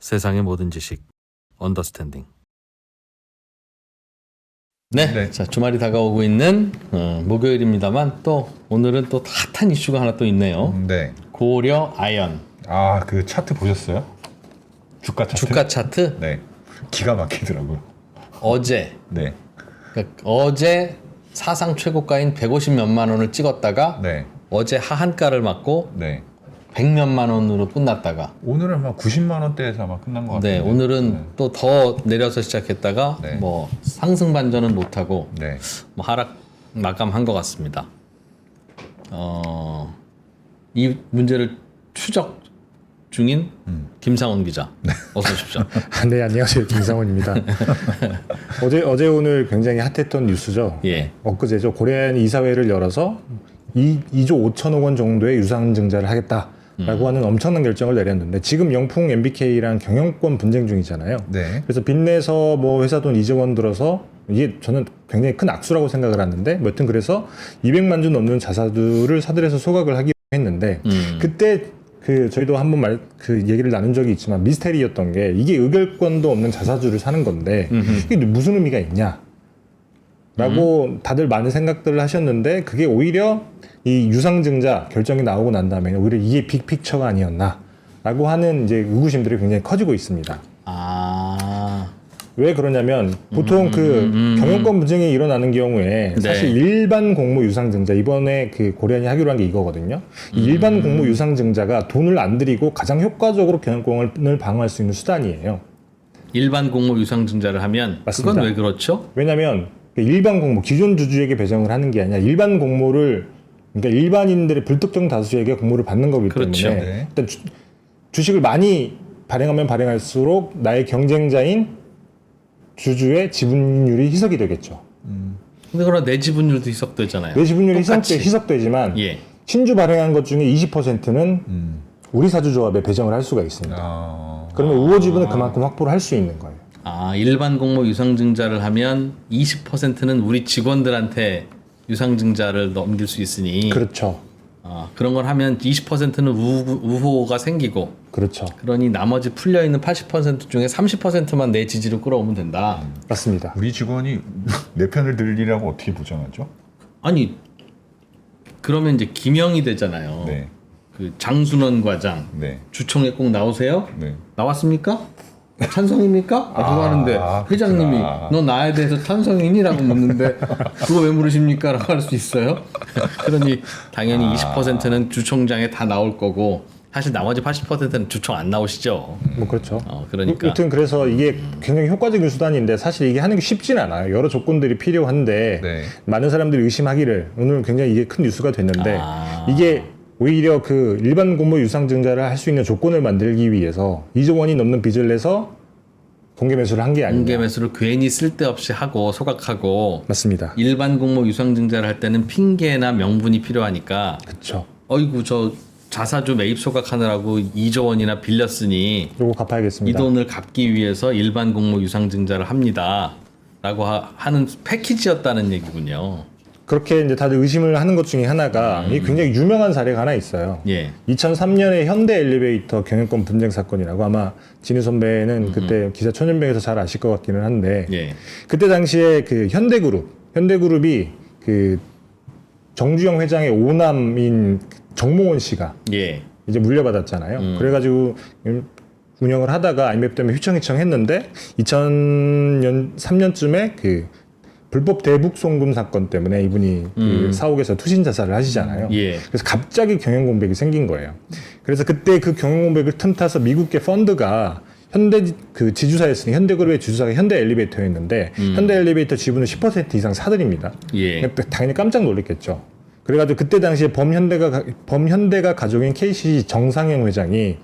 세상의 모든 지식 언더스탠딩. 네. 자, 주말이 다가오고 있는 목요일입니다만 또 오늘은 또 핫한 이슈가 하나 또 있네요. 네. 고려 아연. 아, 그 차트 보셨어요? 주가 차트? 주가 차트 네. 기가 막히더라고요. 어제 네. 그러니까 어제 사상 최고가인 150몇만 원을 찍었다가 네. 어제 하한가를 맞고 네. 100몇만 원으로 끝났다가 오늘은 아마 90만 원대에서 아마 끝난 것 같아요. 네, 오늘은 또 더 내려서 시작했다가 네. 뭐 상승 반전은 못하고 네. 뭐 하락 마감한 것 같습니다. 이 문제를 추적 중인 김상훈 기자, 어서 오십시오. 네, 안녕하세요. 김상훈입니다. 어제 오늘 굉장히 핫했던 뉴스죠. 예. 엊그제죠. 고려아연이 이사회를 열어서 2조 5천억 원 정도의 유상증자를 하겠다라고 하는 엄청난 결정을 내렸는데 지금 영풍 MBK랑 경영권 분쟁 중이잖아요. 네. 그래서 빚내서 뭐 회사 돈 2조 원 들어서 이게 저는 굉장히 큰 악수라고 생각을 하는데 뭐 여튼 그래서 200만 주 넘는 자사들을 사들여서 소각을 하기로 했는데 그때 저희도 한번 얘기를 나눈 적이 있지만 미스테리였던 게 이게 의결권도 없는 자사주를 사는 건데 이게 무슨 의미가 있냐? 라고 다들 많은 생각들을 하셨는데 그게 오히려 이 유상증자 결정이 나오고 난 다음에 오히려 이게 빅픽처가 아니었나? 라고 하는 이제 의구심들이 굉장히 커지고 있습니다. 왜 그러냐면 보통 경영권 분쟁이 일어나는 경우에 사실 일반 공모 유상증자 이번에 고려아연이 하기로 한 게 이거거든요. 이 일반 공모 유상증자가 돈을 안 들이고 가장 효과적으로 경영권을 방어할 수 있는 수단이에요. 일반 공모 유상증자를 하면 맞습니다. 그건 왜 그렇죠? 왜냐하면 일반 공모 기존 주주에게 배정을 하는 게 아니라 일반 공모를 그러니까 일반인들의 불특정 다수에게 공모를 받는 거기 때문에 그렇죠. 네. 일단 주식을 많이 발행하면 발행할수록 나의 경쟁자인 주주의 지분율이 희석이 되겠죠. 근데 그러나 내 지분율도 희석되잖아요. 내 지분율이 똑같이. 희석되지만 예. 신주 발행한 것 중에 20%는 우리 사주조합에 배정을 할 수가 있습니다. 그러면 우호 지분을 그만큼 확보를 할 수 있는 거예요. 일반 공모 유상증자를 하면 20%는 우리 직원들한테 유상증자를 넘길 수 있으니 그렇죠. 그런 걸 하면 20%는 우호가 생기고 그렇죠. 그러니 나머지 풀려있는 80% 중에 30%만 내 지지로 끌어오면 된다. 맞습니다. 우리 직원이 내 편을 들리라고 어떻게 보장하죠? 아니 그러면 이제 김영이 되잖아요. 네. 그 장순원 과장 네. 주총에 꼭 나오세요? 네. 나왔습니까? 찬성입니까? 누가 하는데 회장님이 그렇구나. 너 나에 대해서 찬성이니?라고 묻는데 그거 왜 물으십니까? 라고 할 수 있어요. 그러니 당연히 20%는 주총장에 다 나올 거고 사실 나머지 80%는 주총 안 나오시죠. 뭐 그렇죠. 그러니까 아무튼 그래서 이게 굉장히 효과적인 수단인데 사실 이게 하는 게 쉽진 않아요. 여러 조건들이 필요한데 네. 많은 사람들이 의심하기를 오늘 굉장히 이게 큰 뉴스가 됐는데 이게 오히려 일반 공모 유상증자를 할 수 있는 조건을 만들기 위해서 2조 원이 넘는 빚을 내서 공개 매수를 한 게 아니냐. 공개 매수를 괜히 쓸데없이 하고 소각하고 맞습니다. 일반 공모 유상증자를 할 때는 핑계나 명분이 필요하니까 그렇죠. 어이구 저 자사주 매입 소각하느라고 2조 원이나 빌렸으니 요거 이 갚아야겠습니다. 돈을 갚기 위해서 일반 공모 유상증자를 합니다. 라고 하는 패키지였다는 얘기군요. 그렇게 이제 다들 의심을 하는 것 중에 하나가 이게 굉장히 유명한 사례가 하나 있어요. 예. 2003년에 현대 엘리베이터 경영권 분쟁 사건이라고 아마 진우 선배는 그때 기사 천연병에서 잘 아실 것 같기는 한데 예. 그때 당시에 현대그룹이 정주영 회장의 오남인 정몽원 씨가 예. 이제 물려받았잖아요. 그래가지고 운영을 하다가 IMF 때문에 휘청휘청 했는데 2003년쯤에 불법 대북 송금 사건 때문에 이분이 사옥에서 투신 자살을 하시잖아요. 예. 그래서 갑자기 경영 공백이 생긴 거예요. 그래서 그때 그 경영 공백을 틈타서 미국계 펀드가 현대 지주사였으니 현대그룹의 지주사가 현대 엘리베이터였는데 현대 엘리베이터 지분을 10% 이상 사들입니다. 예. 당연히 깜짝 놀랐겠죠. 그래가지고 그때 당시에 범현대가 가족인 KCC 정상영 회장이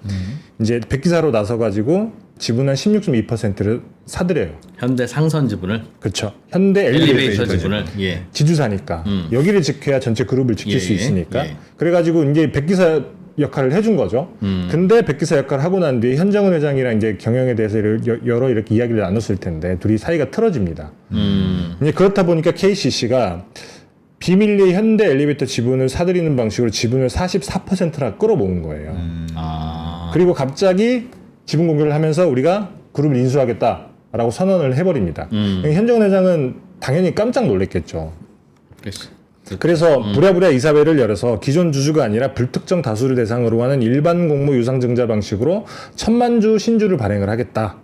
이제 백기사로 나서가지고 지분 한 16.2%를 사들여요. 현대 상선 지분을 그렇죠. 현대 엘리베이터 지분을 예. 지주사니까 여기를 지켜야 전체 그룹을 지킬 수 있으니까. 예. 그래가지고 이제 백기사 역할을 해준 거죠. 근데 백기사 역할을 하고 난 뒤에 현정은 회장이랑 이제 경영에 대해서 여러 이렇게 이야기를 나눴을 텐데 둘이 사이가 틀어집니다. 이제 그렇다 보니까 KCC가 비밀리에 현대 엘리베이터 지분을 사들이는 방식으로 지분을 44%나 끌어모은 거예요. 그리고 갑자기 지분 공개를 하면서 우리가 그룹을 인수하겠다라고 선언을 해버립니다. 현정훈 회장은 당연히 깜짝 놀랐겠죠. 그래서 부랴부랴 이사회를 열어서 기존 주주가 아니라 불특정 다수를 대상으로 하는 일반 공모 유상증자 방식으로 1,000만 주 신주를 발행을 하겠다.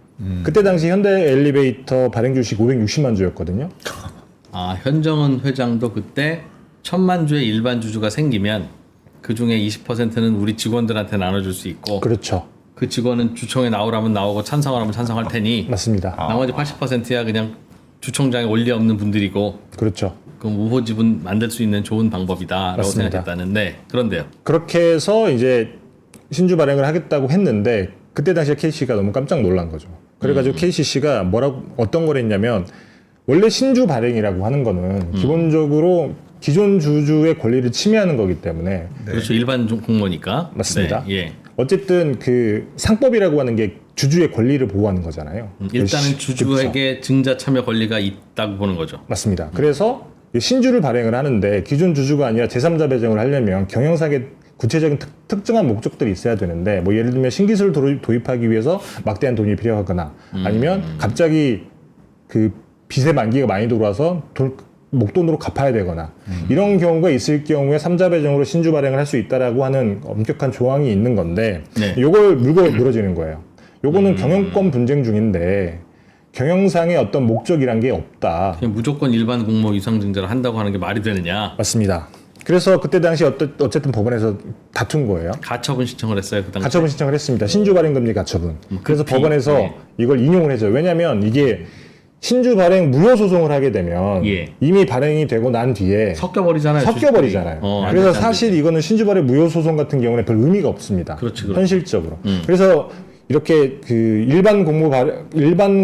그때 당시 현대 엘리베이터 발행 주식 560만 주였거든요. 아, 현정은 회장도 그때 1,000만 주의 일반 주주가 생기면 그 중에 20%는 우리 직원들한테 나눠줄 수 있고 그렇죠. 그 직원은 주총에 나오라면 나오고 찬성하라면 찬성할 테니 맞습니다. 나머지 80%야 그냥 주총장에 올리 없는 분들이고 그렇죠. 그 우호 지분 만들 수 있는 좋은 방법이다라고 맞습니다. 생각했다는데 그런데요. 그렇게 해서 이제 신주 발행을 하겠다고 했는데 그때 당시에 KC가 너무 깜짝 놀란 거죠. 그래가지고 KCC가 뭐라고 어떤 걸 했냐면 원래 신주 발행이라고 하는 거는 기본적으로 기존 주주의 권리를 침해하는 거기 때문에 그렇죠. 일반 공모니까. 맞습니다. 네, 예. 어쨌든 그 상법이라고 하는 게 주주의 권리를 보호하는 거잖아요. 일단은 그렇죠. 주주에게 증자 참여 권리가 있다고 보는 거죠. 맞습니다. 그래서 신주를 발행을 하는데 기존 주주가 아니라 제3자 배정을 하려면 경영상의 구체적인 특정한 목적들이 있어야 되는데 뭐 예를 들면 신기술을 도입하기 위해서 막대한 돈이 필요하거나 아니면 갑자기 그 빚의 만기가 많이 들어와서 목돈으로 갚아야 되거나 이런 경우가 있을 경우에 3자 배정으로 신주 발행을 할 수 있다라고 하는 엄격한 조항이 있는 건데 네. 요걸 물고 늘어지는 거예요. 요거는 경영권 분쟁 중인데 경영상의 어떤 목적이란 게 없다. 그냥 무조건 일반 공모 유상증자를 한다고 하는 게 말이 되느냐. 맞습니다. 그래서 그때 당시 어쨌든 법원에서 다툰 거예요. 가처분 신청을 했어요. 그 당시. 가처분 신청을 했습니다. 신주 발행 금리 가처분. 그래서 법원에서 네. 이걸 인용을 해줘요. 왜냐하면 이게 신주 발행 무효 소송을 하게 되면 예. 이미 발행이 되고 난 뒤에 섞여버리잖아요. 섞여버리잖아요. 안 그래서 됐다, 안 사실 이거는 신주 발행 무효 소송 같은 경우는 별 의미가 없습니다. 그렇지. 현실적으로. 그래서 이렇게 그 일반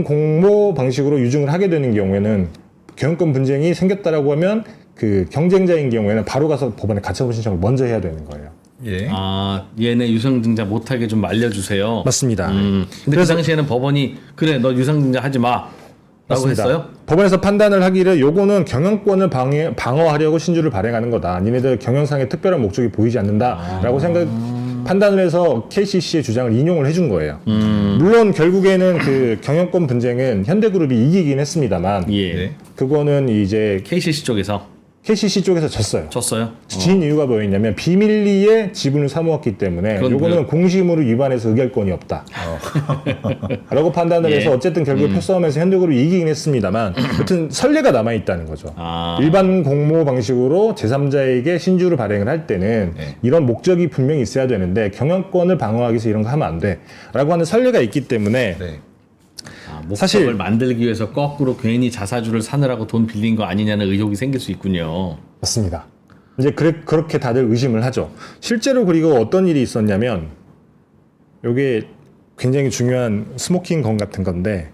공모 방식으로 유증을 하게 되는 경우에는 경영권 분쟁이 생겼다라고 하면 그 경쟁자인 경우에는 바로 가서 법원에 가처분 신청을 먼저 해야 되는 거예요. 예. 아, 얘네 유상증자 못하게 좀 말려주세요. 맞습니다. 근데 그 당시에는 법원이 그래 너 유상증자 하지 마 라고 맞습니다. 했어요? 법원에서 판단을 하기를 요거는 경영권을 방어하려고 신주를 발행하는 거다. 니네들 경영상의 특별한 목적이 보이지 않는다라고 판단을 해서 KCC의 주장을 인용을 해준 거예요. 물론 결국에는 그 경영권 분쟁은 현대그룹이 이기긴 했습니다만 예. 네. 그거는 이제 KCC 쪽에서 KCC 쪽에서 졌어요. 졌어요. 진 이유가 뭐였냐면 비밀리에 지분을 사모았기 때문에 그건 요거는 공시의무를 위반해서 의결권이 없다. 라고 판단을 예. 해서 어쨌든 결국 패싸움에서 현대그룹이 이기긴 했습니다만 여튼 선례가 남아있다는 거죠. 아. 일반 공모 방식으로 제3자에게 신주를 발행을 할 때는 네. 이런 목적이 분명히 있어야 되는데 경영권을 방어하기 위해서 이런 거 하면 안 돼. 라고 하는 선례가 있기 때문에 네. 아, 목적을 사실- 만들기 위해서 거꾸로 괜히 자사주를 사느라고 돈 빌린 거 아니냐는 의혹이 생길 수 있군요. 맞습니다. 이제 그렇게 다들 의심을 하죠. 실제로 그리고 어떤 일이 있었냐면 요게 굉장히 중요한 스모킹 건 같은 건데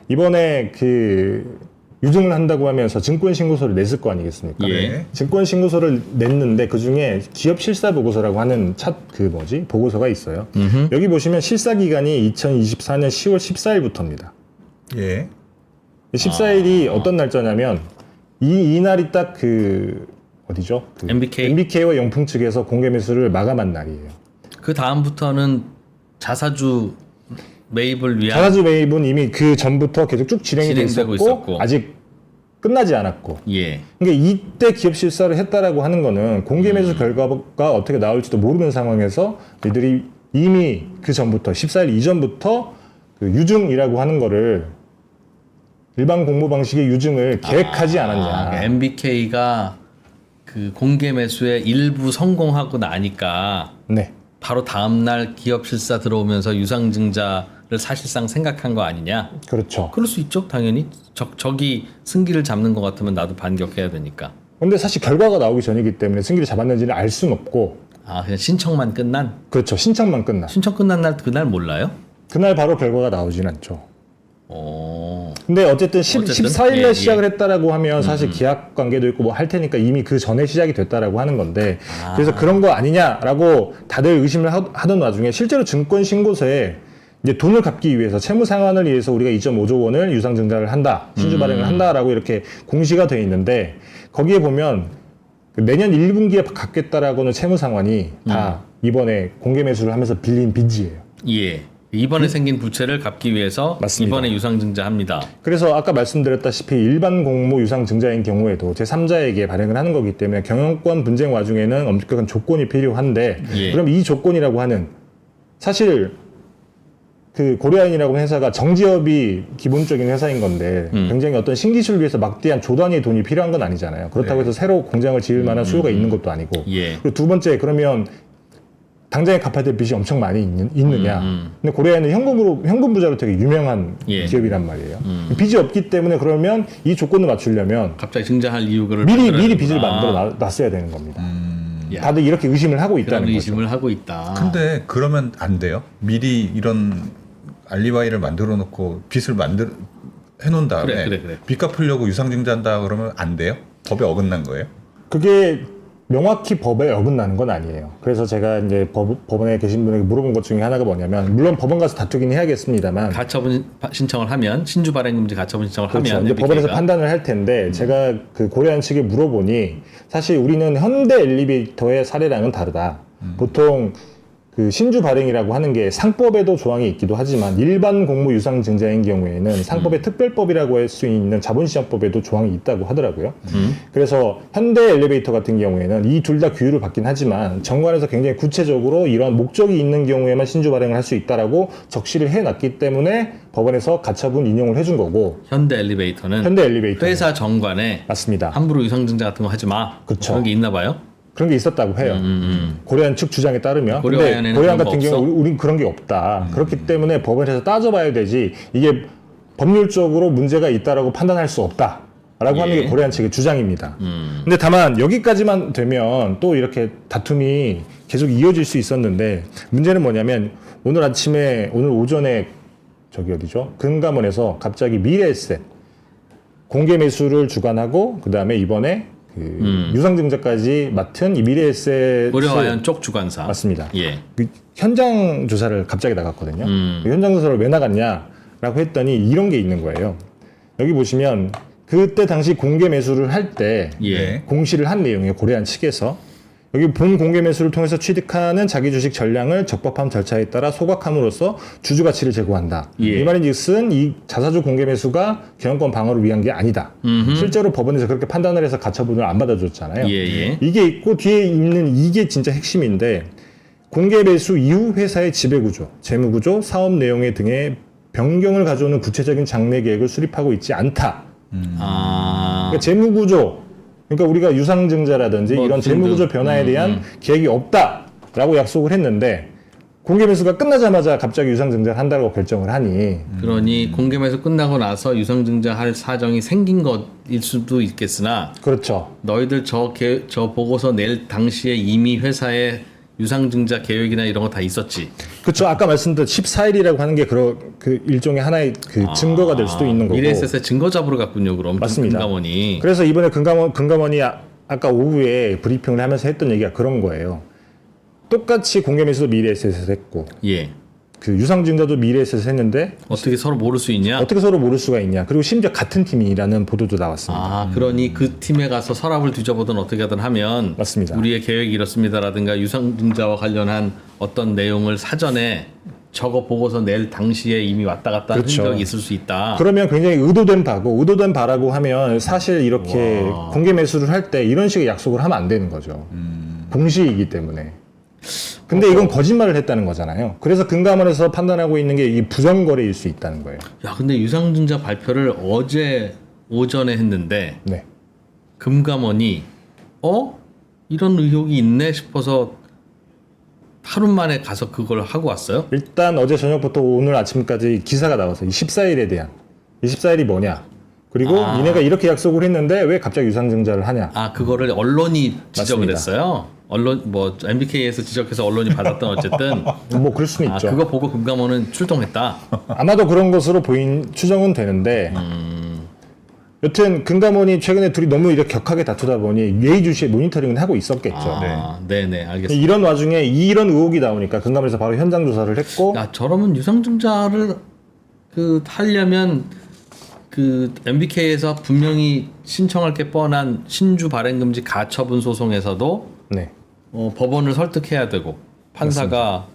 이번에 그 유증을 한다고 하면서 증권 신고서를 냈을 거 아니겠습니까? 예. 네. 증권 신고서를 냈는데 그 중에 기업 실사 보고서라고 하는 보고서가 있어요. 여기 보시면 실사 기간이 2024년 10월 14일부터입니다. 예. 14일이 어떤 날짜냐면 이날이 딱 그 어디죠? 그 MBK? MBK와 영풍 측에서 공개 매수를 마감한 날이에요. 그 다음부터는 자사주 매입을 위한 자사주 매입은 이미 그 전부터 계속 쭉 진행이 돼 진행되고 있었고 있었고. 아직 끝나지 않았고. 예. 그러니까 이때 기업 실사를 했다라고 하는 거는 공개 매수 결과가 어떻게 나올지도 모르는 상황에서 이들이 이미 그 전부터 14일 이전부터 그 유증이라고 하는 거를 일반 공모 방식의 유증을 계획하지 않았냐. MBK가 그 공개 매수에 일부 성공하고 나니까 네. 바로 다음 날 기업 실사 들어오면서 유상증자를 사실상 생각한 거 아니냐? 그렇죠. 그럴 수 있죠, 당연히. 적이 승기를 잡는 것 같으면 나도 반격해야 되니까. 근데 사실 결과가 나오기 전이기 때문에 승기를 잡았는지는 알 수는 없고 아, 그냥 신청만 끝난? 그렇죠. 신청만 끝나. 신청 끝난 날 그날 몰라요? 그날 바로 결과가 나오진 않죠. 어. 근데 어쨌든 어쨌든, 14일날 예, 시작을 했다라고 하면 사실 계약 관계도 있고 뭐 할 테니까 이미 그 전에 시작이 됐다라고 하는 건데 그래서 그런 거 아니냐라고 다들 의심을 하던 와중에 실제로 증권 신고서에 이제 돈을 갚기 위해서 채무 상환을 위해서 우리가 2.5조 원을 유상증자를 한다, 신주 발행을 한다라고 이렇게 공시가 돼 있는데 거기에 보면 내년 1분기에 갚겠다라고는 채무 상환이 다 이번에 공개 매수를 하면서 빌린 빚이에요. 예. 이번에 생긴 부채를 갚기 위해서 맞습니다. 이번에 유상증자합니다. 그래서 아까 말씀드렸다시피 일반 공모 유상증자인 경우에도 제3자에게 발행을 하는 거기 때문에 경영권 분쟁 와중에는 엄격한 조건이 필요한데 예. 그럼 이 조건이라고 하는 사실 그 고려아연이라고 하는 회사가 정지업이 기본적인 회사인 건데 굉장히 어떤 신기술을 위해서 막대한 조 단위의 돈이 필요한 건 아니잖아요. 그렇다고 해서 새로 공장을 지을 만한 수요가 있는 것도 아니고. 예. 그리고 두 번째 그러면 당장에 갚아야 될 빚이 엄청 많이 있느냐. 근데 고려아연은 현금 부자로 되게 유명한 예. 기업이란 말이에요. 빚이 없기 때문에 그러면 이 조건을 맞추려면 갑자기 증자할 이유를 미리 빚을 만들어 놨어야 되는 겁니다. 야, 다들 이렇게 의심을 하고 그런 있다는 거죠. 의심을 하고 있다. 근데 그러면 안 돼요? 미리 이런 알리바이를 만들어 놓고 빚을 해놓은 다음에 그래. 빚 갚으려고 유상증자한다 그러면 안 돼요? 법에 어긋난 거예요? 그게 명확히 법에 어긋나는 건 아니에요. 그래서 제가 이제 법원에 계신 분에게 물어본 것 중에 하나가 뭐냐면, 물론 법원 가서 다투긴 해야겠습니다만, 가처분 신청을 하면 신주 발행금지 가처분 신청을 그렇죠. 하면 이제 법원에서 MBK가 판단을 할 텐데, 제가 그 고려한 측에 물어보니 사실 우리는 현대 엘리베이터의 사례랑은 다르다. 보통 그 신주 발행이라고 하는 게 상법에도 조항이 있기도 하지만 일반 공모 유상 증자인 경우에는 상법의 특별법이라고 할 수 있는 자본시장법에도 조항이 있다고 하더라고요. 그래서 현대 엘리베이터 같은 경우에는 이 둘 다 규율을 받긴 하지만 정관에서 굉장히 구체적으로 이런 목적이 있는 경우에만 신주 발행을 할 수 있다라고 적시를 해놨기 때문에 법원에서 가처분 인용을 해준 거고, 현대 엘리베이터는 현대 엘리베이터 회사 정관에 맞습니다. 함부로 유상증자 같은 거 하지 마. 그쵸. 그런 게 있나 봐요. 그런 게 있었다고 해요. 고려안 측 주장에 따르면. 근데 고려아연에는 고려안 그런 거 같은 경우 없어? 우린 그런 게 없다. 그렇기 때문에 법원에서 따져봐야 되지 이게 법률적으로 문제가 있다라고 판단할 수 없다라고 하는 게 고려안 측의 주장입니다. 근데 다만 여기까지만 되면 또 이렇게 다툼이 계속 이어질 수 있었는데, 문제는 뭐냐면 오늘 오전에 저기 어디죠? 금감원에서 갑자기 미래에셋 공개 매수를 주관하고 그 다음에 이번에 그 유상증자까지 맡은 이 미래에셋 고려아연 쪽 주관사. 맞습니다. 예. 그 현장 조사를 갑자기 나갔거든요. 그 현장 조사를 왜 나갔냐라고 했더니 이런 게 있는 거예요. 여기 보시면 그때 당시 공개 매수를 할 때 예. 공시를 한 내용이에요. 고려한 측에서. 여기 본 공개 매수를 통해서 취득하는 자기 주식 전량을 적법함 절차에 따라 소각함으로써 주주 가치를 제고한다. 예. 이 말인즉슨 이 자사주 공개 매수가 경영권 방어를 위한 게 아니다. 실제로 법원에서 그렇게 판단을 해서 가처분을 안 받아줬잖아요. 예. 이게 있고 뒤에 있는 이게 진짜 핵심인데, 공개 매수 이후 회사의 지배구조, 재무구조, 사업 내용의 등의 변경을 가져오는 구체적인 장래 계획을 수립하고 있지 않다. 그러니까 재무구조, 그러니까 우리가 유상증자라든지 뭐 이런 재무구조 변화에 대한 계획이 없다라고 약속을 했는데, 공개 매수가 끝나자마자 갑자기 유상증자를 한다고 결정을 하니, 그러니 공개매수 끝나고 나서 유상증자할 사정이 생긴 것일 수도 있겠으나 그렇죠. 너희들 저 보고서 낼 당시에 이미 회사에 유상증자 계획이나 이런 거 다 있었지. 그렇죠. 아까 말씀드린 14일이라고 하는 게 그 일종의 하나의 그 증거가 될 수도 있는 거고. 미래에셋의 증거 잡으러 갔군요. 그럼 맞습니다. 금감원이. 그래서 이번에 금감원이 아까 오후에 브리핑을 하면서 했던 얘기가 그런 거예요. 똑같이 공개 매수도 미래에셋에서 했고, 예. 그 유상증자도 미래에셋에서 했는데 어떻게 서로 모를 수 있냐? 어떻게 서로 모를 수가 있냐. 그리고 심지어 같은 팀이라는 보도도 나왔습니다. 아, 그러니 그 팀에 가서 서랍을 뒤져보든 어떻게 하든 하면 맞습니다. 우리의 계획이 이렇습니다라든가 유상증자와 관련한 어떤 내용을 사전에 적어 보고서 낼 당시에 이미 왔다 갔다 한 그렇죠. 흔적이 있을 수 있다. 그러면 굉장히 의도된 바라고 하면 사실 이렇게 공개 매수를 할 때 이런 식의 약속을 하면 안 되는 거죠. 공시이기 때문에. 근데 이건 거짓말을 했다는 거잖아요. 그래서 금감원에서 판단하고 있는 게 이게 부정거래일 수 있다는 거예요. 야, 근데 유상증자 발표를 어제 오전에 했는데 네. 금감원이 이런 의혹이 있네 싶어서 하루 만에 가서 그걸 하고 왔어요? 일단 어제 저녁부터 오늘 아침까지 기사가 나왔어요. 이 14일에 대한. 이 14일이 뭐냐. 그리고 니네가 이렇게 약속을 했는데 왜 갑자기 유상증자를 하냐. 아, 그거를 언론이 지적을 맞습니다. 했어요. 언론 MBK에서 지적해서 언론이 받았던 어쨌든 뭐 그럴 수는 있죠. 그거 보고 금감원은 출동했다. 아마도 그런 것으로 추정은 되는데, 여튼 금감원이 최근에 둘이 너무 이렇게 격하게 다투다 보니 예의주시에 모니터링을 하고 있었겠죠. 네네, 알겠습니다. 이런 와중에 이런 의혹이 나오니까 금감원에서 바로 현장 조사를 했고, 야, 저러면 유상증자를 하려면 MBK에서 분명히 신청할 게 뻔한 신주 발행금지 가처분 소송에서도 네. 법원을 설득해야 되고 판사가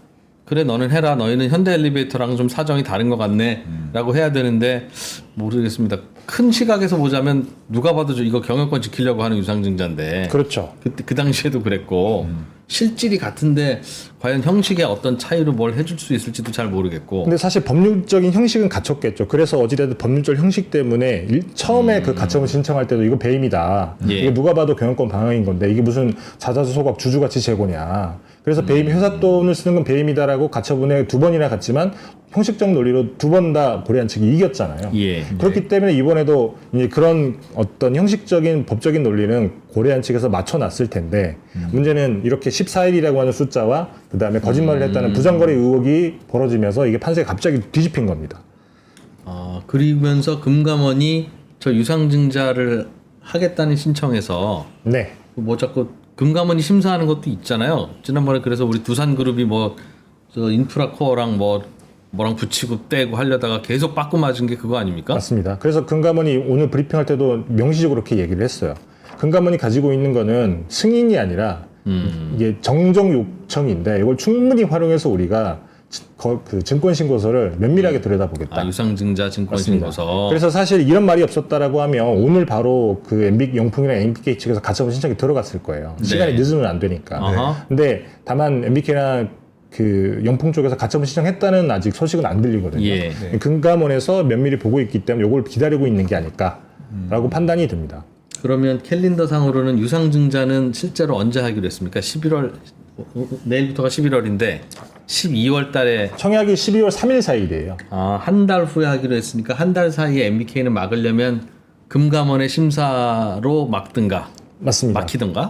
그래 너는 해라 너희는 현대 엘리베이터랑 좀 사정이 다른 것 같네라고 해야 되는데 모르겠습니다. 큰 시각에서 보자면 누가 봐도 이거 경영권 지키려고 하는 유상증자인데 그렇죠. 그 당시에도 그랬고 실질이 같은데 과연 형식의 어떤 차이로 뭘 해줄 수 있을지도 잘 모르겠고. 근데 사실 법률적인 형식은 갖췄겠죠. 그래서 어찌됐든 법률적 형식 때문에 처음에 그 가처분 신청할 때도 이거 배임이다. 예. 이게 누가 봐도 경영권 방해인 건데 이게 무슨 자사주 소각 주주가치 재고냐. 그래서 배임 회사 돈을 쓰는 건 배임이다라고 가처분에 2번이나 갔지만 형식적 논리로 2번 다 고려한 측이 이겼잖아요. 예. 그렇기 때문에 이번에도 이제 그런 어떤 형식적인 법적인 논리는 고려한 측에서 맞춰놨을 텐데 문제는 이렇게 14일이라고 하는 숫자와 그 다음에 거짓말을 했다는 부정거래 의혹이 벌어지면서 이게 판세가 갑자기 뒤집힌 겁니다. 그러면서 금감원이 저 유상증자를 하겠다는 신청에서 네. 뭐 자꾸 금감원이 심사하는 것도 있잖아요. 지난번에 그래서 우리 두산그룹이 뭐 저 인프라코어랑 뭐랑 붙이고 떼고 하려다가 계속 빠꾸 맞은 게 그거 아닙니까? 맞습니다. 그래서 금감원이 오늘 브리핑할 때도 명시적으로 그렇게 얘기를 했어요. 금감원이 가지고 있는 거는 승인이 아니라 이게 정정 요청인데 이걸 충분히 활용해서 우리가 그 증권신고서를 면밀하게 들여다보겠다. 유상증자 증권신고서. 그래서 사실 이런 말이 없었다라고 하면 오늘 바로 그 MB 영풍이나 MBK 측에서 가처분 신청이 들어갔을 거예요. 네. 시간이 늦으면 안 되니까. 아하. 근데 다만 MBK나 그 영풍 쪽에서 가처분 신청했다는 아직 소식은 안 들리거든요. 예. 네. 금감원에서 면밀히 보고 있기 때문에 이걸 기다리고 있는 게 아닐까라고 판단이 듭니다. 그러면 캘린더상으로는 유상증자는 실제로 언제 하기로 했습니까? 11월 내일부터가 11월인데 12월 달에 청약이 12월 3일 사일이에요. 한 달 후에 하기로 했으니까 한 달 사이에 MBK는 막으려면 금감원의 심사로 막든가 맞습니다.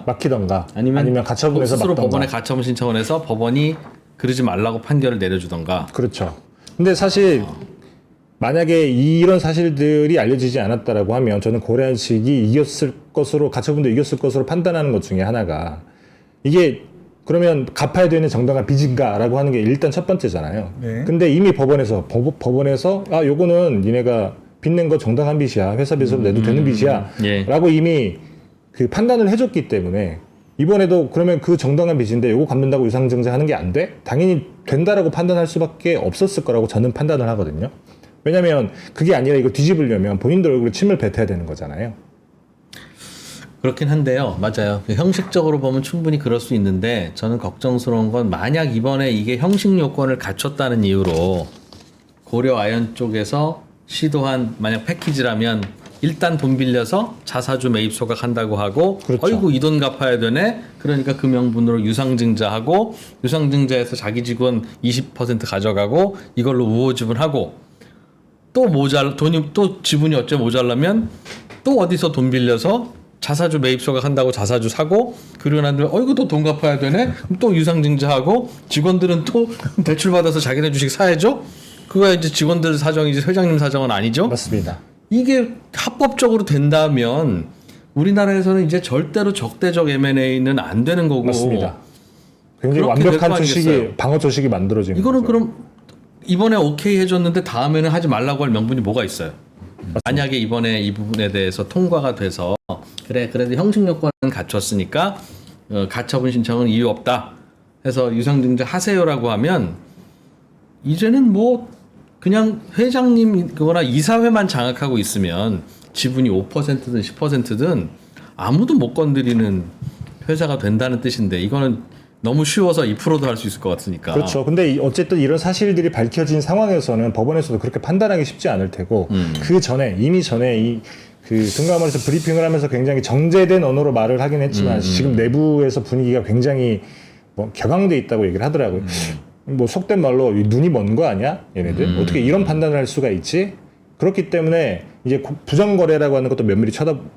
막히던가 아니면 가처분에서 스스로 막던가. 법원에 가처분 신청을 해서 법원이 그러지 말라고 판결을 내려주던가. 그렇죠. 근데 사실 만약에 이런 사실들이 알려지지 않았다라고 하면 저는 고려한 측이 이겼을 것으로 가처분도 이겼을 것으로 판단하는 것 중에 하나가 이게 그러면 갚아야 되는 정당한 빚인가라고 하는 게 일단 첫 번째잖아요. 네. 근데 이미 법원에서 요거는 니네가 빚낸 거 정당한 빚이야. 회사 빚으로 내도 되는 빚이야. 예. 라고 이미 그 판단을 해줬기 때문에 이번에도 그러면 그 정당한 빚인데 요거 갚는다고 유상증자하는 게 안 돼? 당연히 된다라고 판단할 수밖에 없었을 거라고 저는 판단을 하거든요. 왜냐면 그게 아니라 이거 뒤집으려면 본인들 얼굴에 침을 뱉어야 되는 거잖아요. 그렇긴 한데요. 맞아요. 형식적으로 보면 충분히 그럴 수 있는데 저는 걱정스러운 건 만약 이번에 이게 형식 요건을 갖췄다는 이유로 고려 아연 쪽에서 시도한 만약 패키지라면 일단 돈 빌려서 자사주 매입 소각한다고 하고 그렇죠. 어이구 이 돈 갚아야 되네. 그러니까 그 명분으로 유상증자하고 유상증자에서 자기 직원 20% 가져가고 이걸로 우호 지분하고 또 돈이 또 지분이 어째 모자라면 또 어디서 돈 빌려서 자사주 매입 소각한다고 자사주 사고 그러고 난 다음에 어이구 또 돈 갚아야 되네. 그럼 또 유상증자하고 직원들은 또 대출 받아서 자기네 주식 사야죠. 그거야 이제 직원들 사정이지 회장님 사정은 아니죠. 맞습니다. 이게 합법적으로 된다면 우리나라에서는 이제 절대로 적대적 M&A는 안 되는 거고. 맞습니다. 굉장히 그렇게 될거 완벽한 아니겠어요? 조식이 방어 조식이 만들어지는 이거는 거죠. 그럼 이번에 오케이 해줬는데 다음에는 하지 말라고 할 명분이 뭐가 있어요? 만약에 이번에 이 부분에 대해서 통과가 돼서 그래 그래도 형식 요건은 갖췄으니까 가처분 신청은 이유 없다 해서 유상증자 하세요라고 하면 이제는 뭐 그냥 회장님 그거나 이사회만 장악하고 있으면 지분이 5%든 10%든 아무도 못 건드리는 회사가 된다는 뜻인데 이거는 너무 쉬워서 2%도 할 수 있을 것 같으니까. 그렇죠. 근데 어쨌든 이런 사실들이 밝혀진 상황에서는 법원에서도 그렇게 판단하기 쉽지 않을 테고 그 전에 이미 전에 그 금감원에서 브리핑을 하면서 굉장히 정제된 언어로 말을 하긴 했지만 지금 내부에서 분위기가 굉장히 뭐 격앙돼 있다고 얘기를 하더라고요. 뭐 속된 말로 눈이 먼 거 아니야? 얘네들 어떻게 이런 판단을 할 수가 있지? 그렇기 때문에 이제 부정거래라고 하는 것도 면밀히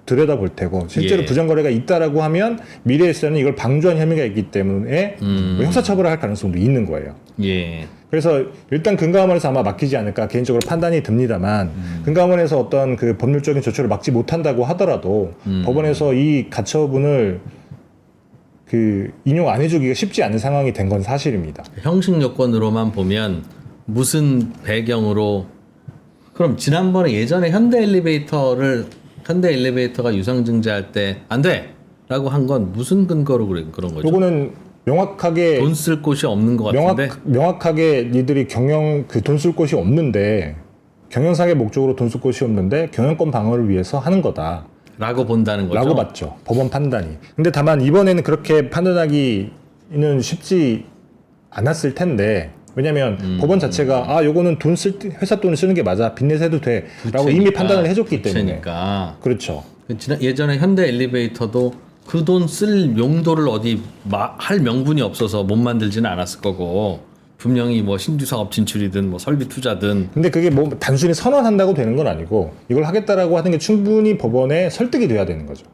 들여다볼 테고 실제로 예. 부정거래가 있다라고 하면 미래에서는 이걸 방조한 혐의가 있기 때문에 뭐 형사처벌을 할 가능성도 있는 거예요. 예. 그래서 일단 금감원에서 아마 맡기지 않을까 개인적으로 판단이 듭니다만 금감원에서 어떤 그 법률적인 조처를 막지 못한다고 하더라도 법원에서 이 가처분을 그 인용 안 해주기가 쉽지 않은 상황이 된 건 사실입니다. 형식 요건으로만 보면 무슨 배경으로 그럼 지난번에 예전에 현대 엘리베이터가 유상증자할 때 안 돼라고 한 건 무슨 근거로 그런 거죠? 요거는 명확하게 돈 쓸 곳이 없는 것 같은데. 명확하게 니들이 돈 쓸 곳이 없는데 경영상의 목적으로 돈 쓸 곳이 없는데 경영권 방어를 위해서 하는 거다. 라고 본다는 거죠. 라고 봤죠. 법원 판단이. 근데 다만 이번에는 그렇게 판단하기는 쉽지 않았을 텐데 왜냐면 법원 자체가 요거는 회사 돈을 쓰는 게 맞아. 빚내서 해도 돼. 라고 이미 판단을 해줬기 때문에. 부채니까. 그렇죠. 예전에 현대 엘리베이터도 그 돈 쓸 용도를 어디 할 명분이 없어서 못 만들지는 않았을 거고 분명히 뭐 신규 사업 진출이든 뭐 설비 투자든. 근데 그게 뭐 단순히 선언한다고 되는 건 아니고 이걸 하겠다라고 하는 게 충분히 법원에 설득이 돼야 되는 거죠.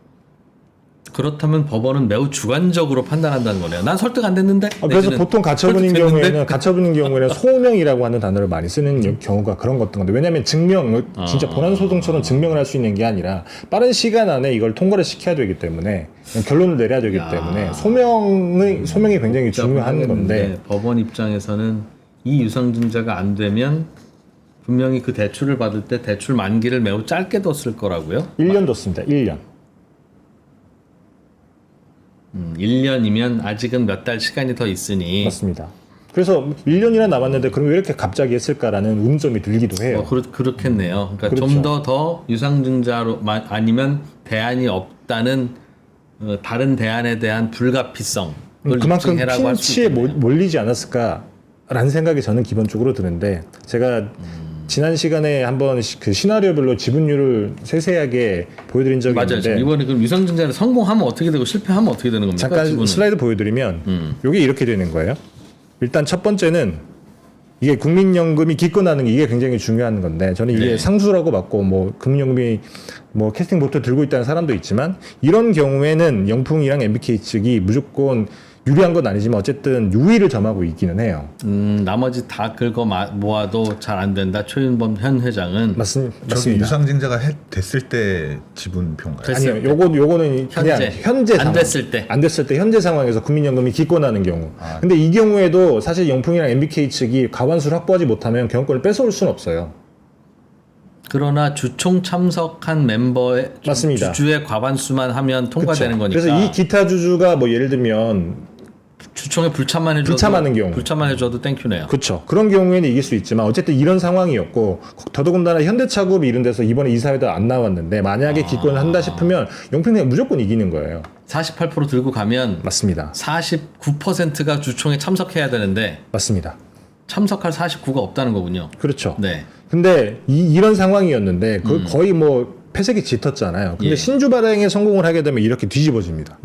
그렇다면 법원은 매우 주관적으로 판단한다는 거네요. 난 설득 안 됐는데. 그래서 내지는 보통 가처분인 경우에는 소명이라고 하는 단어를 많이 쓰는 경우가 그런 것던 건데 왜냐하면 진짜 본안소송처럼 증명을 할 수 있는 게 아니라 빠른 시간 안에 이걸 통과를 시켜야 되기 때문에 결론을 내려야 되기 때문에 소명이 굉장히 중요한 건데 법원 입장에서는 이 유상증자가 안 되면 분명히 그 대출을 받을 때 대출 만기를 매우 짧게 뒀을 거라고요. 1년 뒀습니다. 1년. 1년이면 아직은 몇 달 시간이 더 있으니. 맞습니다. 그래서 1년이나 남았는데 그럼 왜 이렇게 갑자기 했을까라는 의문점이 들기도 해요. 그렇겠네요. 그러니까 그렇죠. 좀 더 유상증자로 아니면 대안이 없다는 다른 대안에 대한 불가피성. 그만큼 핀치에 몰리지 않았을까라는 생각이 저는 기본적으로 드는데 제가 지난 시간에 한번 그 시나리오별로 지분율을 세세하게 보여드린 적이 맞아요. 있는데 이번에 그럼 유상증자를 성공하면 어떻게 되고 실패하면 어떻게 되는 겁니까? 잠깐 지분은? 슬라이드 보여드리면 이게 이렇게 되는 거예요. 일단 첫 번째는 이게 국민연금이 기권하는 게 이게 굉장히 중요한 건데 저는 이게 네. 상수라고 봤고 뭐 국민연금이 뭐 캐스팅 보트 들고 있다는 사람도 있지만 이런 경우에는 영풍이랑 MBK 측이 무조건 유리한 건 아니지만 어쨌든 유의를 점하고 있기는 해요. 나머지 다 긁어 모아도 잘 안 된다. 최윤범 현 회장은 저기 맞습니다. 유상증자가 됐을 때 지분표인가요? 됐을 아니요, 요거는 그냥 현재 안 상황. 됐을 때. 안 됐을 때 현재 상황에서 국민연금이 기권하는 경우. 근데 이 경우에도 사실 영풍이랑 MBK 측이 과반수를 확보하지 못하면 경영권을 뺏어올 수는 없어요. 그러나 주총 참석한 멤버의 맞습니다. 주주의 과반수만 하면 통과되는 거니까. 그래서 이 기타 주주가 뭐 예를 들면 주총에 불참만 해줘도 땡큐네요. 그렇죠. 그런 경우에는 이길 수 있지만 어쨌든 이런 상황이었고 더더군다나 현대차급이 이런 데서 이번에 이사회도 안 나왔는데 만약에 기권을 한다 싶으면 영평이 무조건 이기는 거예요. 48% 들고 가면 맞습니다. 49%가 주총에 참석해야 되는데 맞습니다. 참석할 49가 없다는 거군요. 그렇죠. 네. 근데 이런 상황이었는데 거의 뭐 폐색이 짙었잖아요. 근데 예. 신주 발행에 성공을 하게 되면 이렇게 뒤집어집니다.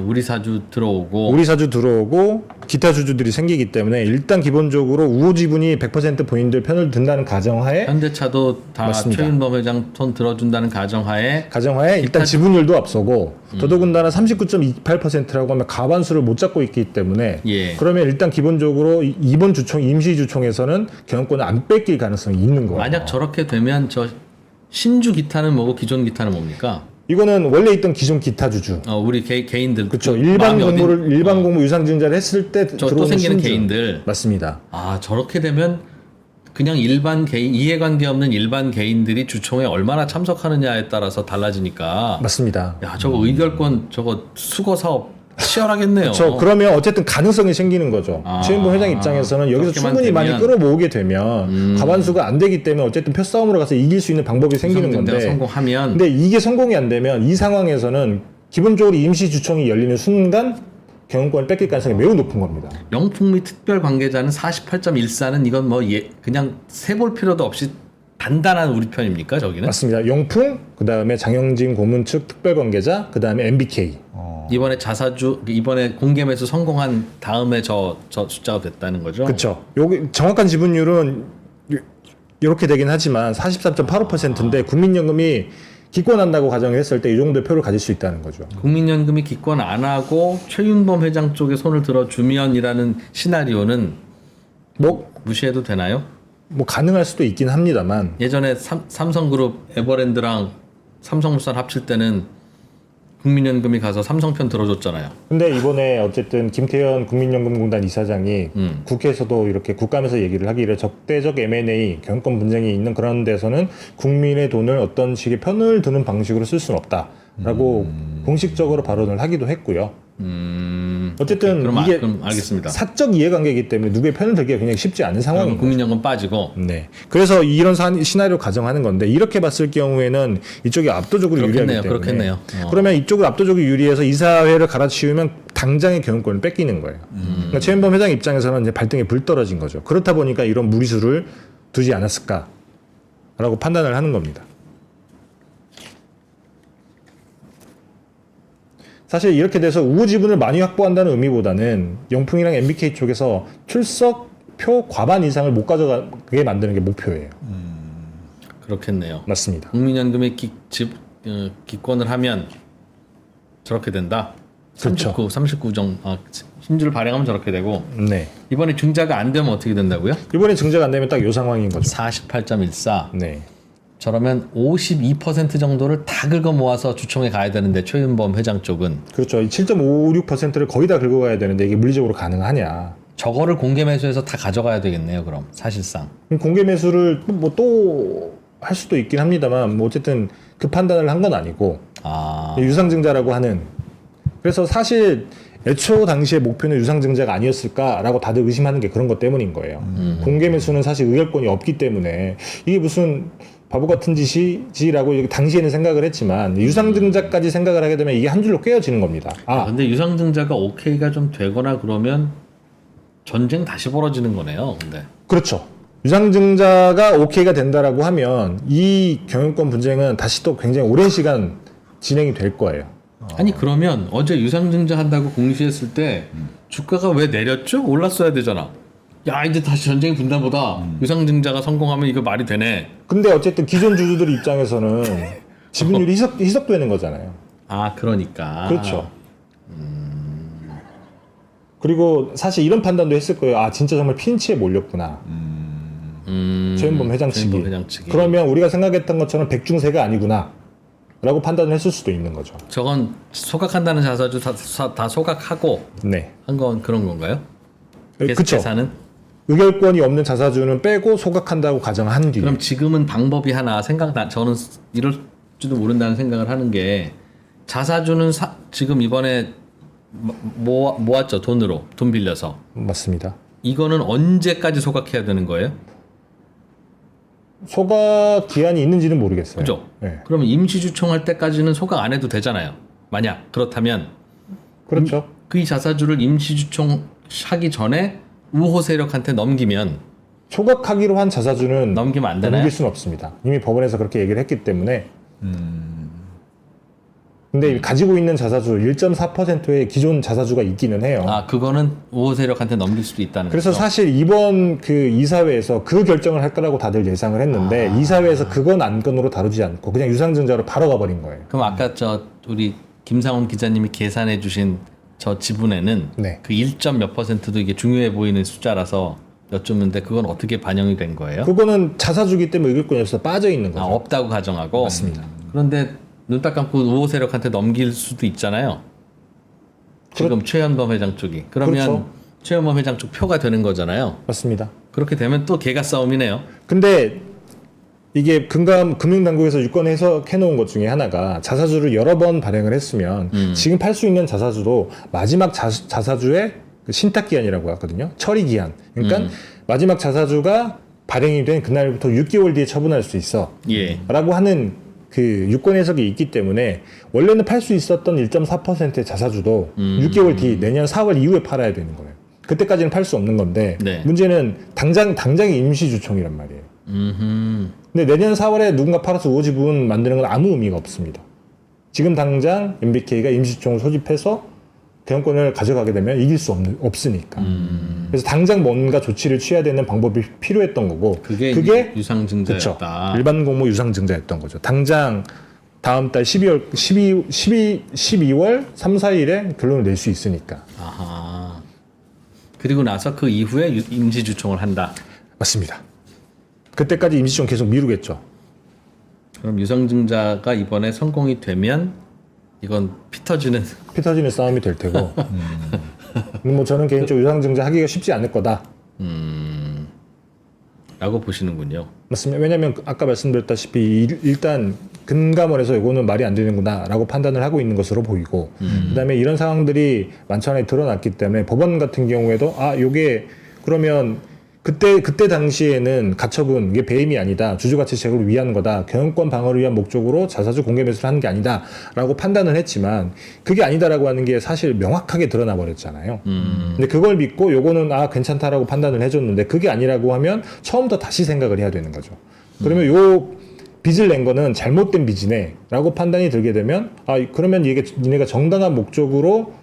우리 사주 들어오고 우리 사주 들어오고 기타 주주들이 생기기 때문에 일단 기본적으로 우호 지분이 100% 본인들 편을 든다는 가정하에 현대차도 다 맞습니다. 최윤범 회장 손 들어준다는 가정하에 일단 지분율도 앞서고 더더군다나 39.28%라고 하면 가반수를 못 잡고 있기 때문에 예. 그러면 일단 기본적으로 이번 주총 임시주총에서는 경영권을 안 뺏길 가능성이 있는 거예요. 만약 저렇게 되면 저 신주 기타는 뭐고 기존 기타는 뭡니까? 이거는 원래 있던 기존 기타 주주. 우리 개인들 그렇죠. 그 일반 마음이 공무 유상증자를 했을 때 또 들어오는 생기는 신주. 개인들. 맞습니다. 저렇게 되면 그냥 일반 개인 이해관계 없는 일반 개인들이 주총에 얼마나 참석하느냐에 따라서 달라지니까. 맞습니다. 야, 저거 의결권 저거 수거 사업 치열하겠네요. 그러면 어쨌든 가능성이 생기는 거죠. 최인보 회장 입장에서는 여기서 그렇게만 충분히 많이 되면. 끌어모으게 되면 과반수가 안 되기 때문에 어쨌든 표싸움으로 가서 이길 수 있는 방법이 생기는 유상증자가 건데 성공하면 근데 이게 성공이 안 되면 이 상황에서는 기본적으로 임시주총이 열리는 순간 경영권을 뺏길 가능성이 매우 높은 겁니다. 영풍 및 특별 관계자는 48.14는 이건 뭐 그냥 세볼 필요도 없이 단단한 우리 편입니까 저기는? 맞습니다. 영풍, 그다음에 장영진 고문 측 특별관계자, 그다음에 MBK. 이번에 이번에 공개매수 성공한 다음에 저 숫자가 됐다는 거죠? 그렇죠. 여기 정확한 지분율은 이렇게 되긴 하지만 43.85%인데 국민연금이 기권한다고 가정을 했을 때 이 정도의 표를 가질 수 있다는 거죠. 국민연금이 기권 안 하고 최윤범 회장 쪽에 손을 들어주면이라는 시나리오는 무시해도 되나요? 뭐 가능할 수도 있긴 합니다만 예전에 삼성그룹 에버랜드랑 삼성물산 합칠 때는 국민연금이 가서 삼성편 들어줬잖아요. 근데 이번에 어쨌든 김태현 국민연금공단 이사장이 국회에서도 이렇게 국감에서 얘기를 하기를 적대적 M&A 경영권 분쟁이 있는 그런 데서는 국민의 돈을 어떤 식의 편을 드는 방식으로 쓸 수는 없다라고 공식적으로 발언을 하기도 했고요. 어쨌든 이게 그럼 알겠습니다. 사적 이해관계이기 때문에 누구의 편을 들기가 굉장히 쉽지 않은 상황인 그럼 거죠. 국민연금 빠지고 네. 그래서 이런 시나리오 가정하는 건데 이렇게 봤을 경우에는 이쪽이 압도적으로 그렇겠네요. 유리하기 때문에 그렇겠네요. 그러면 이쪽을 압도적으로 유리해서 이사회를 갈아치우면 당장의 경영권을 뺏기는 거예요. 그러니까 최현범 회장 입장에서는 이제 발등에 불 떨어진 거죠. 그렇다 보니까 이런 무리수를 두지 않았을까라고 판단을 하는 겁니다. 사실 이렇게 돼서 우호 지분을 많이 확보한다는 의미보다는 영풍이랑 MBK 쪽에서 출석표 과반 이상을 못 가져가게 만드는 게 목표예요. 그렇겠네요. 맞습니다. 국민연금에 기권을 하면 저렇게 된다. 그렇죠. 39 정도 신주를 발행하면 저렇게 되고 네. 이번에 증자가 안 되면 어떻게 된다고요? 이번에 증자가 안 되면 딱 이 상황인 거죠. 48.14. 네. 저러면 52% 정도를 다 긁어 모아서 주총에 가야 되는데 최윤범 회장 쪽은 그렇죠. 7.56%를 거의 다 긁어가야 되는데 이게 물리적으로 가능하냐. 저거를 공개 매수해서 다 가져가야 되겠네요. 그럼 사실상 공개 매수를 뭐 또 할 수도 있긴 합니다만 뭐 어쨌든 그 판단을 한 건 아니고 유상증자라고 하는 그래서 사실 애초 당시의 목표는 유상증자가 아니었을까라고 다들 의심하는 게 그런 것 때문인 거예요. 공개 매수는 사실 의결권이 없기 때문에 이게 무슨 바보 같은 짓이지라고 당시에는 생각을 했지만 유상증자까지 생각을 하게 되면 이게 한 줄로 꿰어지는 겁니다. 근데 유상증자가 오케이가 좀 되거나 그러면 전쟁 다시 벌어지는 거네요. 근데 그렇죠. 유상증자가 오케이가 된다라고 하면 이 경영권 분쟁은 다시 또 굉장히 오랜 시간 진행이 될 거예요. 아니 그러면 어제 유상증자 한다고 공시했을 때 주가가 왜 내렸죠? 올랐어야 되잖아. 야 이제 다시 전쟁이 분다보다 유상증자가 성공하면 이거 말이 되네. 근데 어쨌든 기존 주주들 입장에서는 지분율이 희석되는 거잖아요. 그러니까. 그렇죠. 그리고 사실 이런 판단도 했을 거예요. 진짜 정말 핀치에 몰렸구나. 최현범 회장 측이. 그러면 우리가 생각했던 것처럼 백중세가 아니구나. 라고 판단을 했을 수도 있는 거죠. 저건 소각한다는 자사주 다 소각하고 네. 한 건 그런 건가요? 그렇죠. 계산은? 의결권이 없는 자사주는 빼고 소각한다고 가정한 뒤에. 그럼 지금은 방법이 하나 저는 이럴지도 모른다는 생각을 하는 게 자사주는 지금 이번에 모았죠. 돈 빌려서. 맞습니다. 이거는 언제까지 소각해야 되는 거예요? 소각 기한이 있는지는 모르겠어요. 그죠? 네. 그러면 임시주총할 때까지는 소각 안 해도 되잖아요. 만약 그렇다면 그렇죠. 그 자사주를 임시주총하기 전에 우호 세력한테 넘기면 소각하기로 한 자사주는 넘기면 안 되나요? 넘길 수는 없습니다. 이미 법원에서 그렇게 얘기를 했기 때문에. 근데 가지고 있는 자사주 1.4%의 기존 자사주가 있기는 해요. 그거는 우호 세력한테 넘길 수도 있다는 그래서 거죠. 사실 이번 그 이사회에서 그 결정을 할 거라고 다들 예상을 했는데 이사회에서 그건 안건으로 다루지 않고 그냥 유상증자로 바로 가버린 거예요. 그럼 아까 우리 김상훈 기자님이 계산해 주신 저 지분에는 네. 그 1점 몇 %도 이게 중요해 보이는 숫자라서 여쭙는데 그건 어떻게 반영이 된 거예요? 그거는 자사주기 때문에 의결권이 없어서 빠져 있는 거죠. 없다고 가정하고. 맞습니다. 그런데 눈 딱 감고 우호 세력한테 넘길 수도 있잖아요. 지금 최현범 회장 쪽이. 그러면 그렇죠. 최현범 회장 쪽 표가 되는 거잖아요. 맞습니다. 그렇게 되면 또 개가 싸움이네요. 근데 이게 금융당국에서 유권 해석해 놓은 것 중에 하나가 자사주를 여러 번 발행을 했으면 지금 팔 수 있는 자사주도 마지막 자사주의 그 신탁기한이라고 하거든요. 처리기한. 그러니까 마지막 자사주가 발행이 된 그날부터 6개월 뒤에 처분할 수 있어. 예. 라고 하는 그 유권 해석이 있기 때문에 원래는 팔 수 있었던 1.4%의 자사주도 6개월 뒤 내년 4월 이후에 팔아야 되는 거예요. 그때까지는 팔 수 없는 건데 네. 문제는 당장의 임시주총이란 말이에요. 근데 내년 4월에 누군가 팔아서 우호 지분 만드는 건 아무 의미가 없습니다. 지금 당장 MBK가 임시주총을 소집해서 경영권을 가져가게 되면 이길 수 없으니까. 그래서 당장 뭔가 조치를 취해야 되는 방법이 필요했던 거고 그게 유상증자였다. 그쵸. 일반 공모 유상증자였던 거죠. 당장 다음 달 12월 3, 4일에 결론을 낼 수 있으니까. 아하. 그리고 나서 그 이후에 임시주총을 한다. 맞습니다. 그때까지 임시주총 계속 미루겠죠. 그럼 유상증자가 이번에 성공이 되면 이건 피 터지는 싸움이 될 테고. 뭐 저는 개인적으로 유상증자 하기가 쉽지 않을 거다. 라고 보시는군요. 맞습니다. 왜냐하면 아까 말씀드렸다시피 일단 금감원에서 이거는 말이 안 되는구나라고 판단을 하고 있는 것으로 보이고 그다음에 이런 상황들이 만천하에 드러났기 때문에 법원 같은 경우에도 요게 그러면 그때 당시에는 가처분 이게 배임이 아니다 주주가치 제고를 위한 거다 경영권 방어를 위한 목적으로 자사주 공개 매수를 하는 게 아니다라고 판단을 했지만 그게 아니다라고 하는 게 사실 명확하게 드러나 버렸잖아요. 근데 그걸 믿고 요거는 괜찮다라고 판단을 해줬는데 그게 아니라고 하면 처음부터 다시 생각을 해야 되는 거죠. 그러면 요 빚을 낸 거는 잘못된 빚이네라고 판단이 들게 되면 그러면 이게 니네가 정당한 목적으로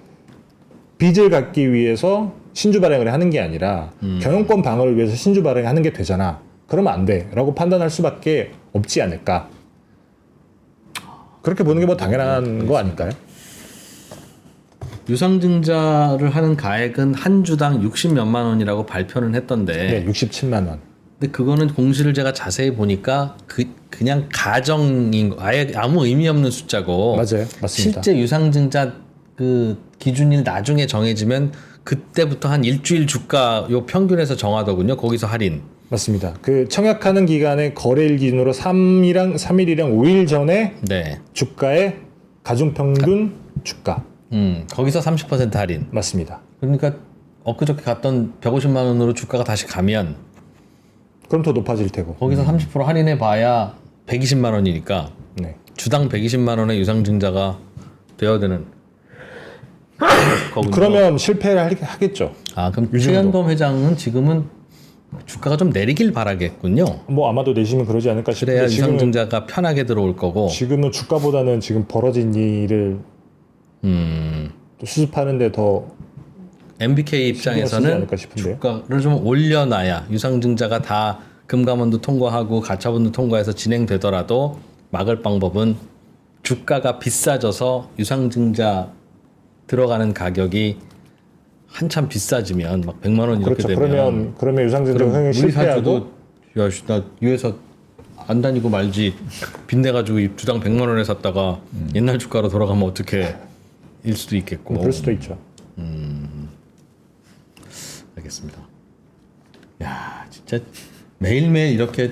빚을 갚기 위해서 신주 발행을 하는 게 아니라 경영권 방어를 위해서 신주 발행을 하는 게 되잖아. 그러면 안 돼라고 판단할 수밖에 없지 않을까. 그렇게 보는 게 뭐 당연한 거 아닐까요? 유상증자를 하는 가액은 한 주당 60몇만 원이라고 발표는 했던데 네, 67만 원. 근데 그거는 공시를 제가 자세히 보니까 그냥 가정인 거 아예 아무 의미 없는 숫자고 맞아요. 맞습니다. 실제 유상증자 그 기준일 나중에 정해지면 그때부터 한 일주일 주가 요 평균에서 정하더군요. 거기서 할인. 맞습니다. 그 청약하는 기간의 거래일 기준으로 3일이랑 5일 전에 네. 주가의 가중평균 주가. 거기서 30% 할인. 맞습니다. 그러니까 엊그저께 갔던 150만 원으로 주가가 다시 가면 그럼 더 높아질 테고. 거기서 30% 할인해 봐야 120만 원이니까 네. 주당 120만 원의 유상증자가 되어야 되는 거군요. 그러면 실패를 하겠죠. 그럼 이 정도. 최현범 회장은 지금은 주가가 좀 내리길 바라겠군요. 뭐 아마도 내시면 그러지 않을까 그래야 싶은데 지금은 유상증자가 편하게 들어올 거고. 지금은 주가보다는 지금 벌어진 일을 또 수습하는데 더 MBK 쓰지 입장에서는 않을까 싶은데요. 주가를 좀 올려놔야 유상증자가 다 금감원도 통과하고 가처분도 통과해서 진행되더라도 막을 방법은 주가가 비싸져서 유상증자 들어가는 가격이 한참 비싸지면 막 100만 원 이렇게 그렇죠. 되면 그러면 유상증자 그럼 흥행이 우리 실패하고 사주도 나 이 회사 안 다니고 말지 빚내가지고 이 주당 100만 원에 샀다가 옛날 주가로 돌아가면 어떻게 일 수도 있겠고. 그럴 수도 있죠. 알겠습니다. 야 진짜 매일매일 이렇게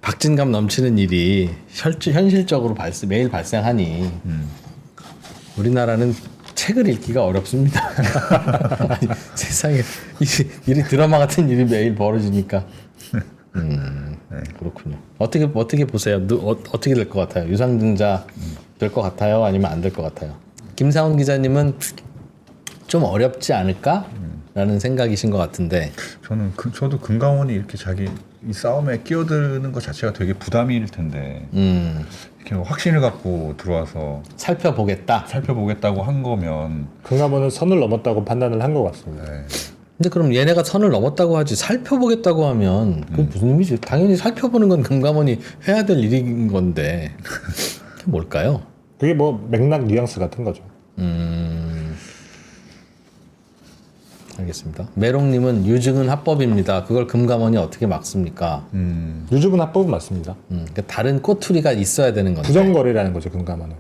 박진감 넘치는 일이 현실적으로 매일 발생하니 우리나라는 책을 읽기가 어렵습니다. 아니, 세상에 일이 드라마 같은 일이 매일 벌어지니까. 그렇군요. 어떻게 보세요? 어떻게 될 것 같아요? 유상증자 될 것 같아요? 아니면 안 될 것 같아요? 김상훈 기자님은 좀 어렵지 않을까? 라는 생각이신 것 같은데. 저도 금감원이 이렇게 자기 이 싸움에 끼어드는 것 자체가 되게 부담일 텐데 이렇게 확신을 갖고 들어와서 살펴보겠다고 한 거면 금감원은 선을 넘었다고 판단을 한 것 같습니다. 네. 근데 그럼 얘네가 선을 넘었다고 하지 살펴보겠다고 하면 그게 무슨 의미지? 당연히 살펴보는 건 금감원이 해야 될 일인 건데 그게 뭘까요? 그게 뭐 맥락 뉘앙스 같은 거죠. 알겠습니다. 메롱님은 유증은 합법입니다. 그걸 금감원이 어떻게 막습니까? 유증은 합법은 맞습니다. 그러니까 다른 꼬투리가 있어야 되는 건데. 부정거래라는 거죠 금감원은.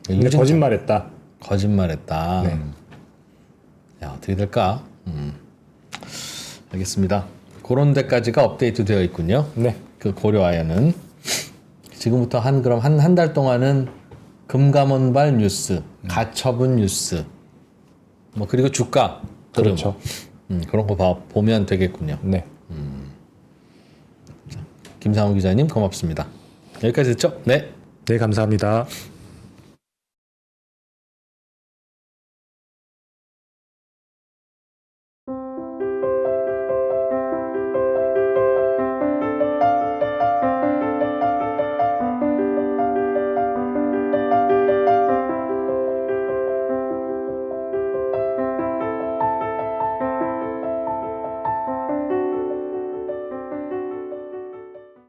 근데 거짓말했다. 거짓말했다. 네. 야 어떻게 될까? 알겠습니다. 그런 데까지가 업데이트 되어 있군요. 네. 그 고려하여는 지금부터 한 달 동안은 금감원발 뉴스, 가처분 뉴스, 뭐 그리고 주가 흐름, 그렇죠. 그런 거 보면 되겠군요. 네. 김상우 기자님 고맙습니다. 여기까지 듣죠? 네. 네 감사합니다.